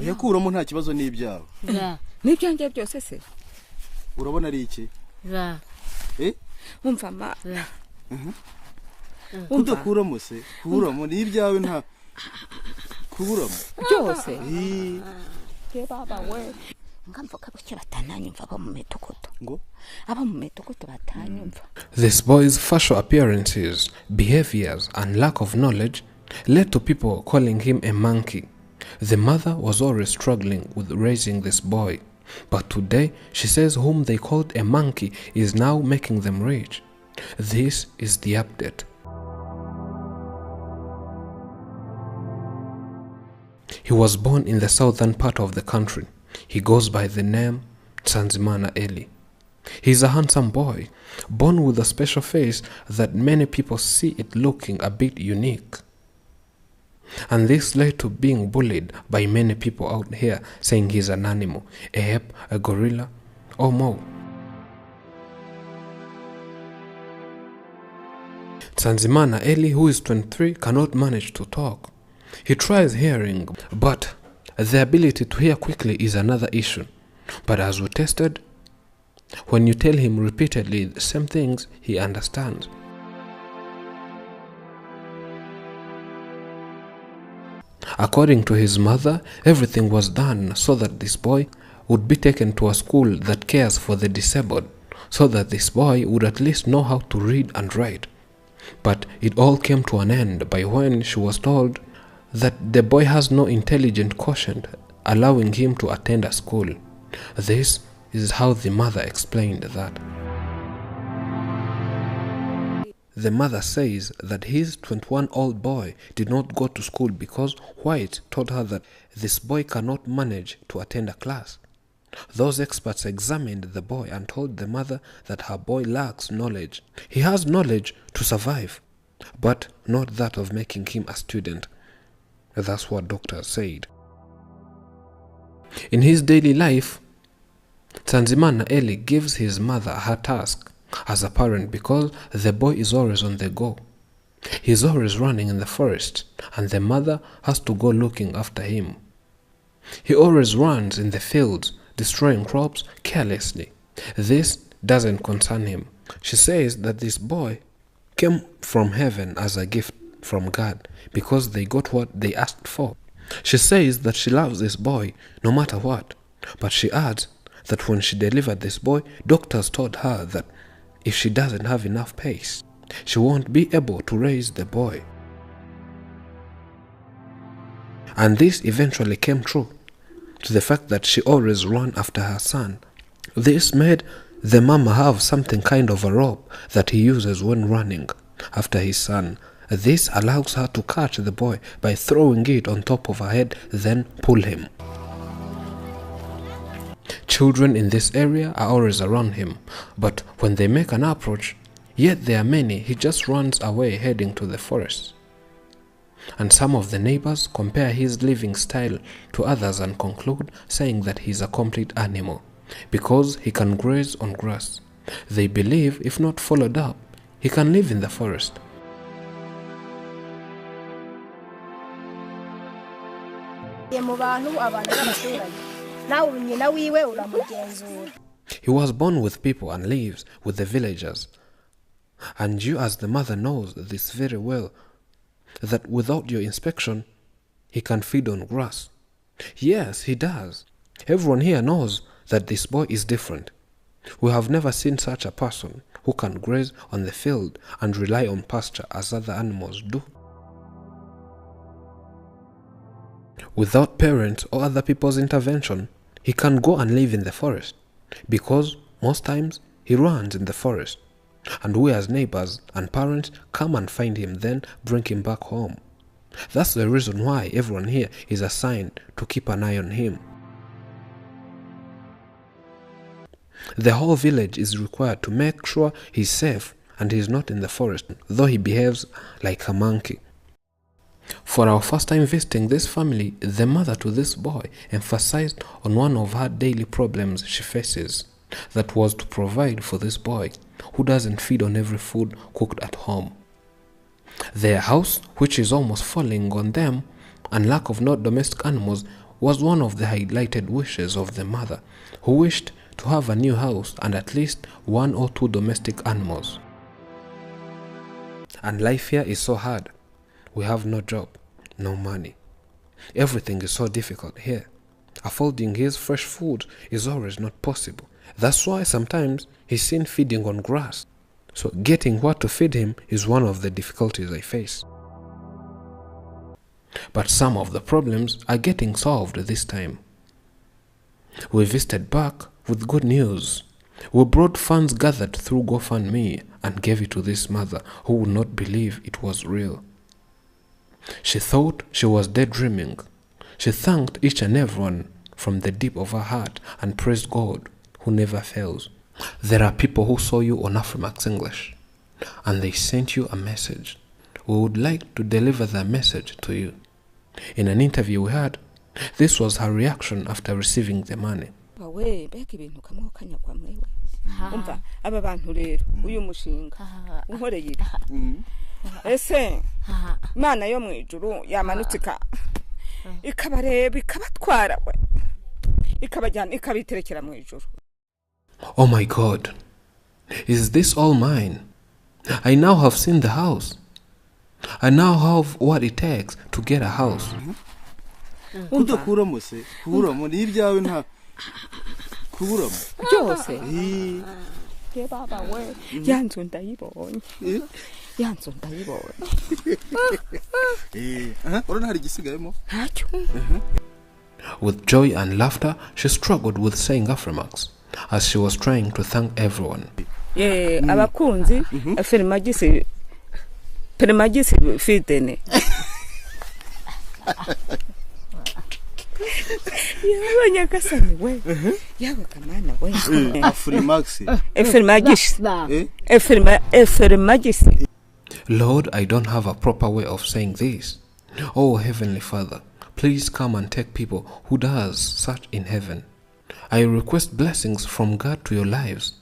yakuramo nta kibazo n'ibyawe n'ibyanjye byose se urabona ari iki umva ma kudakuramo se kuramo n'ibyawe nta kuramo byose baba we ngamvuka ko batanyumva aba mu metukuto ngo aba mu metukuto batanyumva. This boy's facial appearances, behaviors and lack of knowledge led to people calling him a monkey. The mother was always struggling with raising this boy, but today she says whom they called a monkey is now making them rich. This is the update. He was born in the southern part of the country. He goes by the name Tsanzimana Eli. He's a handsome boy, born with a special face that many people see it looking a bit unique. And this led to being bullied by many people out here, saying he's an animal, a ape, a gorilla, or more. Tsanzimana Eli, who is 23, cannot manage to talk. He tries hearing, but the ability to hear quickly is another issue. But as we tested, when you tell him repeatedly the same things, he understands. According to his mother, everything was done so that this boy would be taken to a school that cares for the disabled, so that this boy would at least know how to read and write. But it all came to an end by when she was told that the boy has no intelligent quotient, allowing him to attend a school. This is how the mother explained that. The mother says that his 21-year-old boy did not go to school because White told her that this boy cannot manage to attend a class. Those experts examined the boy and told the mother that her boy lacks knowledge. He has knowledge to survive, but not that of making him a student. That's what doctors said. In his daily life, Tsanzimana Eli gives his mother her task as a parent because the boy is always on the go. He's always running in the forest, and the mother has to go looking after him. He always runs in the fields, destroying crops carelessly. This doesn't concern him. She says that this boy came from heaven as a gift from God because they got what they asked for. She says that she loves this boy no matter what, but she adds that when she delivered this boy, doctors told her that if she doesn't have enough pace, she won't be able to raise the boy. And this eventually came true, to the fact that she always ran after her son. This made the mama have something kind of a rope that he uses when running after his son. This allows her to catch the boy by throwing it on top of her head, then pull him. Children in this area are always around him, but when they make an approach, yet there are many, he just runs away heading to the forest. And some of the neighbors compare his living style to others and conclude saying that he's a complete animal because he can graze on grass. They believe if not followed up, he can live in the forest. He was born with people and lives with the villagers. And you as the mother knows this very well, that without your inspection, he can feed on grass. Yes, he does. Everyone here knows that this boy is different. We have never seen such a person who can graze on the field and rely on pasture as other animals do. Without parents or other people's intervention, he can go and live in the forest, because most times he runs in the forest, and we as neighbors and parents come and find him, then bring him back home. That's the reason why everyone here is assigned to keep an eye on him. The whole village is required to make sure he's safe and he's not in the forest, though he behaves like a monkey. For our first time visiting this family, the mother to this boy emphasized on one of her daily problems she faces. That was to provide for this boy who doesn't feed on every food cooked at home. Their house, which is almost falling on them, and lack of non-domestic animals, was one of the highlighted wishes of the mother, who wished to have a new house and at least 1 or 2 domestic animals. And life here is so hard. We have no job, no money. Everything is so difficult here. Affording his fresh food is always not possible. That's why sometimes he's seen feeding on grass. So getting what to feed him is one of the difficulties I face. But some of the problems are getting solved this time. We visited back with good news. We brought funds gathered through GoFundMe and gave it to this mother who would not believe it was real. She thought she was daydreaming. She thanked each and everyone from the deep of her heart and praised God who never fails. There are people who saw you on Afrimax English and they sent you a message. We would like to deliver that message to you. In an interview we had, this was her reaction after receiving the money. we beka ibintu kamwe kanyagwa mwewe umva aba bantu rero uyu mushinga unkoreye ibi ese Imana yo mu ijuru yamanutse ikabareba ikabatwara we ikabajyana ikabiterekera mu ijuru. Oh my God, is this all mine? I now have seen the house. I now have what it takes to get a house. kudakuramo se kuramo ni ibyawe nta kuramo byose ke baba we yanzu ndayibonye yanzu ndayibonye urona hari gisigayemo ntacyo. With joy and laughter, she struggled with saying Afrimax as she was trying to thank everyone. Abakunzi Permagisi fitene. Yawe nyakasani we. Yawe kamana we. Afrimax. Efirmagisi. Lord, I don't have a proper way of saying this. Oh, Heavenly Father, please come and take people who does such in heaven. I request blessings from God to your lives.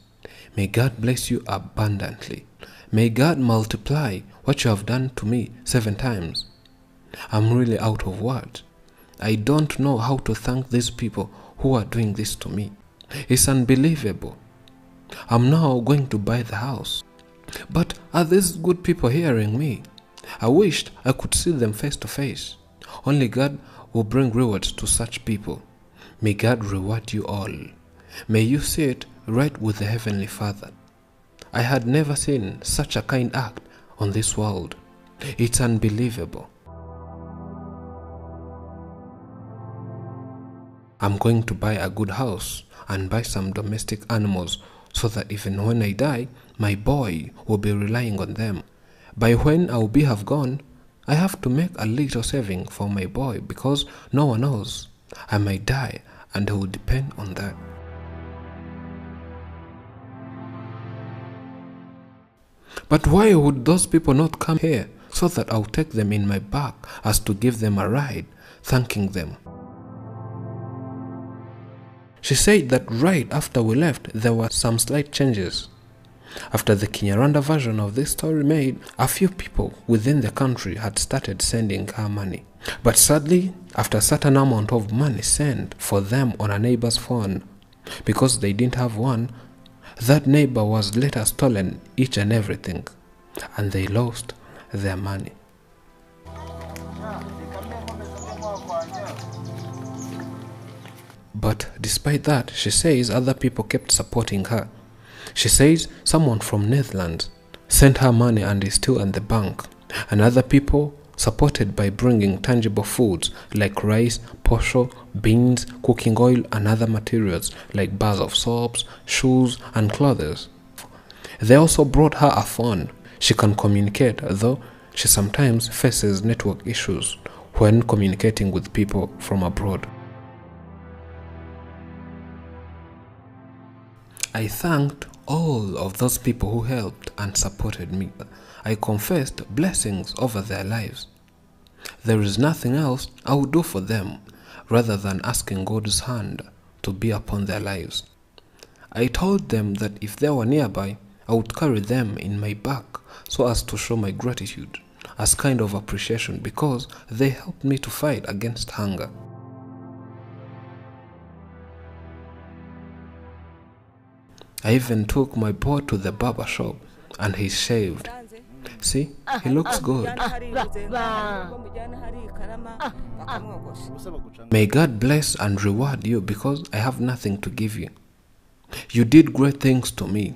May God bless you abundantly. May God multiply what you have done to me 7 times. I'm really out of words. I don't know how to thank these people who are doing this to me. It's unbelievable. I'm now going to buy the house. But are these good people hearing me? I wished I could see them face to face. Only God will bring rewards to such people. May God reward you all. May you see it right with the Heavenly Father. I had never seen such a kind act on this world. It's unbelievable. I'm going to buy a good house and buy some domestic animals so that even when I die, my boy will be relying on them. By when I will have gone, I have to make a little saving for my boy because no one knows. I might die and he will depend on that. But why would those people not come here so that I'll take them in my back as to give them a ride, thanking them? She said that right after we left, there were some slight changes. After the Kinyarwanda version of this story made, a few people within the country had started sending her money. But sadly, after a certain amount of money sent for them on a neighbor's phone, because they didn't have one, that neighbor was later stolen each and everything, and they lost their money. But despite that, she says other people kept supporting her. She says someone from Netherlands sent her money and is still in the bank, and other people supported by bringing tangible foods like rice, posho, beans, cooking oil, and other materials like bars of soaps, shoes, and clothes. They also brought her a phone. She can communicate, though she sometimes faces network issues when communicating with people from abroad. I thanked all of those people who helped and supported me. I confessed blessings over their lives. There is nothing else I would do for them rather than asking God's hand to be upon their lives. I told them that if they were nearby, I would carry them in my back so as to show my gratitude as kind of appreciation because they helped me to fight against hunger. I even took my boy to the barber shop and he shaved. See, he looks good. May God bless and reward you because I have nothing to give you. You did great things to me.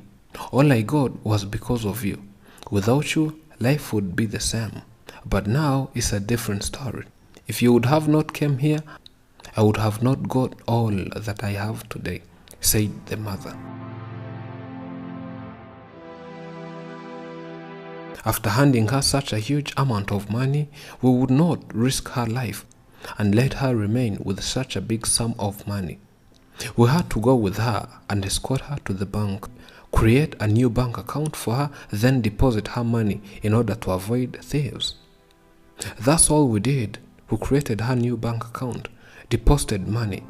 All I got was because of you. Without you, life would be the same. But now it's a different story. If you would have not come here, I would have not got all that I have today, said the mother. After handing her such a huge amount of money, we would not risk her life and let her remain with such a big sum of money. We had to go with her and escort her to the bank, create a new bank account for her, then deposit her money in order to avoid thieves. That's all we did. We created her new bank account, deposited money.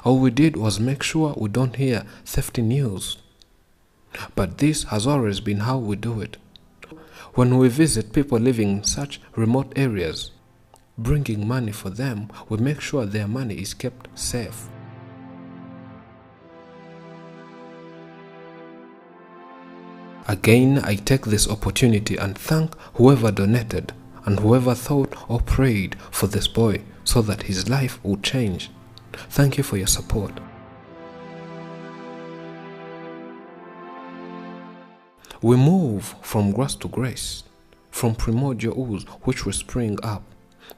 All we did was make sure we don't hear theft news. But this has always been how we do it. When we visit people living in such remote areas, bringing money for them, we make sure their money is kept safe. Again, I take this opportunity and thank whoever donated and whoever thought or prayed for this boy so that his life would change. Thank you for your support. We move from grace to grace, from primordial ooze which will spring up,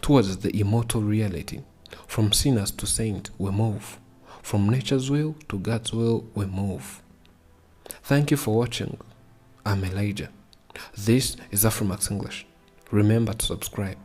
towards the immortal reality. From sinners to saints we move. From nature's will to God's will we move. Thank you for watching. I'm Elijah. This is Afromax English. Remember to subscribe.